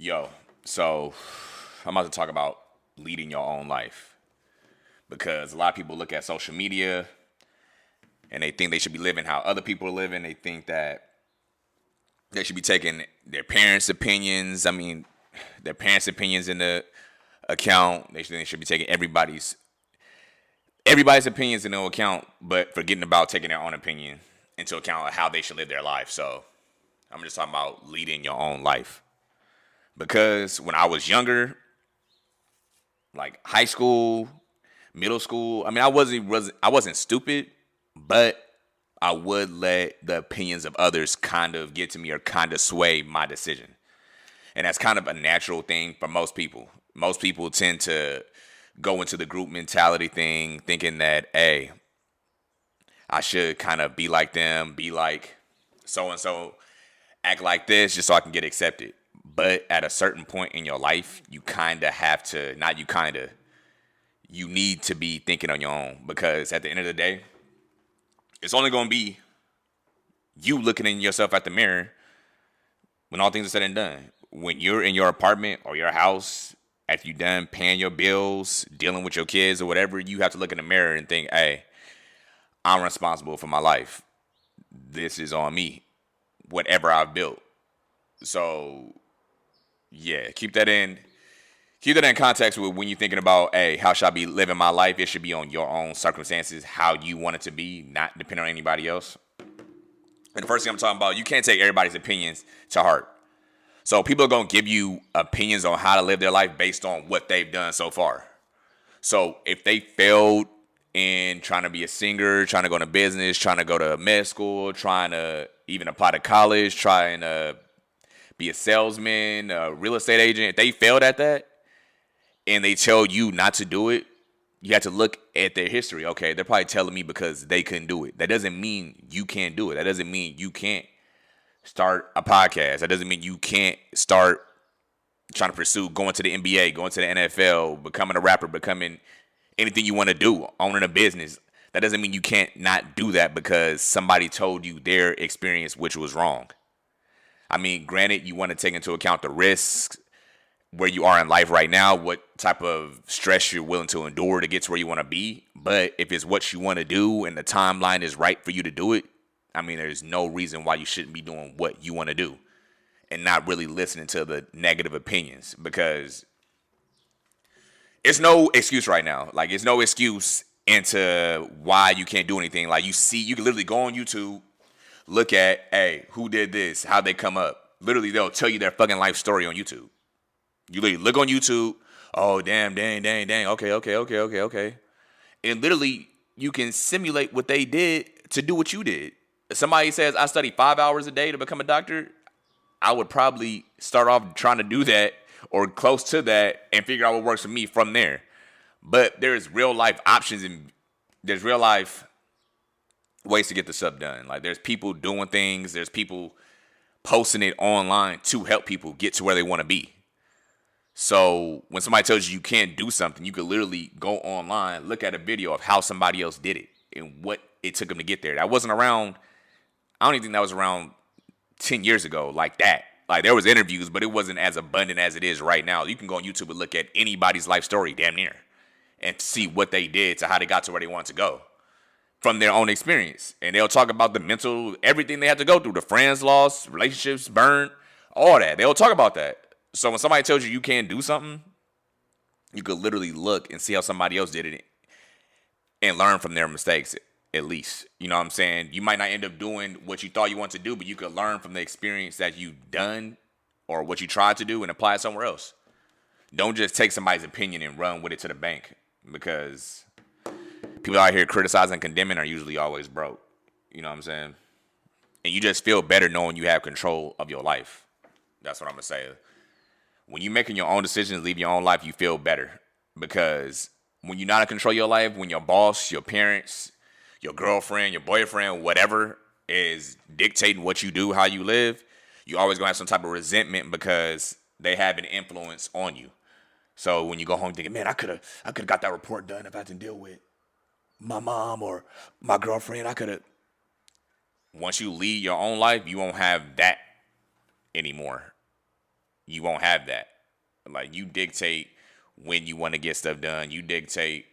Yo, so I'm about to talk about leading your own life because a lot of people look at social media and they think they should be living how other people are living. They think that they should be taking their parents' opinions. Their parents' opinions in the account. They should be taking everybody's opinions into account, but forgetting about taking their own opinion into account of how they should live their life. So I'm just talking about leading your own life. Because when I was younger, like high school, middle school, I wasn't stupid, but I would let the opinions of others kind of get to me or kind of sway my decision. And that's kind of a natural thing for most people. Most people tend to go into the group mentality thing thinking that, hey, I should kind of be like them, be like so and so, act like this just so I can get accepted. But at a certain point in your life, you kind of have to, not you kind of, you need to be thinking on your own because at the end of the day, it's only going to be you looking in yourself at the mirror when all things are said and done. When you're in your apartment or your house, after you're done paying your bills, dealing with your kids or whatever, you have to look in the mirror and think, hey, I'm responsible for my life. This is on me, whatever I've built. So, yeah, keep that in context with when you're thinking about, hey, how should I be living my life? It should be on your own circumstances, how you want it to be, not depending on anybody else. And the first thing I'm talking about, you can't take everybody's opinions to heart. So people are going to give you opinions on how to live their life based on what they've done so far. So if they failed in trying to be a singer, trying to go into business, trying to go to med school, trying to even apply to college, trying to be a salesman, a real estate agent, if they failed at that and they tell you not to do it, you have to look at their history. Okay, they're probably telling me because they couldn't do it. That doesn't mean you can't do it. That doesn't mean you can't start a podcast. That doesn't mean you can't start trying to pursue going to the NBA, going to the NFL, becoming a rapper, becoming anything you want to do, owning a business. That doesn't mean you can't not do that because somebody told you their experience, which was wrong. Granted, you want to take into account the risks, where you are in life right now, what type of stress you're willing to endure to get to where you want to be. But if it's what you want to do and the timeline is right for you to do it, there's no reason why you shouldn't be doing what you want to do and not really listening to the negative opinions because it's no excuse right now. Like, it's no excuse into why you can't do anything. Like, you can literally go on YouTube, look at, hey, who did this? How'd they come up? Literally, they'll tell you their fucking life story on YouTube. You literally look on YouTube. Oh, damn, dang. Okay. And literally, you can simulate what they did to do what you did. If somebody says, I study 5 hours a day to become a doctor, I would probably start off trying to do that or close to that and figure out what works for me from there. But there's real life options and there's real life ways to get the stuff done. Like, there's people doing things. There's people posting it online to help people get to where they want to be. So when somebody tells you can't do something, you could literally go online, look at a video of how somebody else did it and what it took them to get there. That wasn't around. I don't even think that was around 10 years ago like that. Like, there was interviews, but it wasn't as abundant as it is right now. You can go on YouTube and look at anybody's life story damn near and see what they did to how they got to where they want to go from their own experience. And they'll talk about the mental, everything they had to go through, the friends lost, relationships burned, all that. They'll talk about that. So when somebody tells you can't do something, you could literally look and see how somebody else did it and learn from their mistakes, at least. You know what I'm saying? You might not end up doing what you thought you want to do, but you could learn from the experience that you've done or what you tried to do and apply it somewhere else. Don't just take somebody's opinion and run with it to the bank, because people out here criticizing and condemning are usually always broke. You know what I'm saying? And you just feel better knowing you have control of your life. That's what I'm going to say. When you're making your own decisions, leave your own life, you feel better. Because when you're not in control of your life, when your boss, your parents, your girlfriend, your boyfriend, whatever is dictating what you do, how you live, you always going to have some type of resentment because they have an influence on you. So when you go home thinking, man, I could have got that report done if I didn't deal with my mom or my girlfriend. I could have. Once you lead your own life, you won't have that anymore. You won't have that. Like, you dictate when you want to get stuff done. You dictate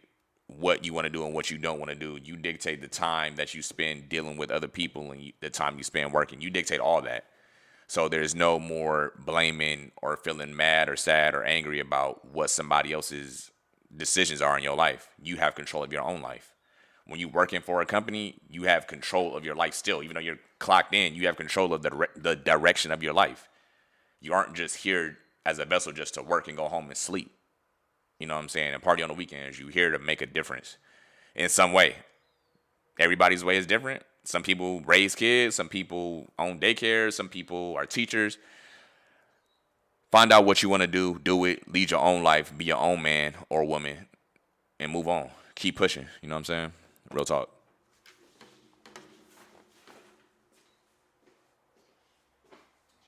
what you want to do and what you don't want to do. You dictate the time that you spend dealing with other people and the time you spend working. You dictate all that. So there's no more blaming or feeling mad or sad or angry about what somebody else's decisions are in your life. You have control of your own life. When you're working for a company, you have control of your life still. Even though you're clocked in, you have control of the direction of your life. You aren't just here as a vessel just to work and go home and sleep. You know what I'm saying? And party on the weekends. You're here to make a difference in some way. Everybody's way is different. Some people raise kids. Some people own daycare. Some people are teachers. Find out what you want to do it, lead your own life, be your own man or woman, and move on. Keep pushing. You know what I'm saying? Real talk.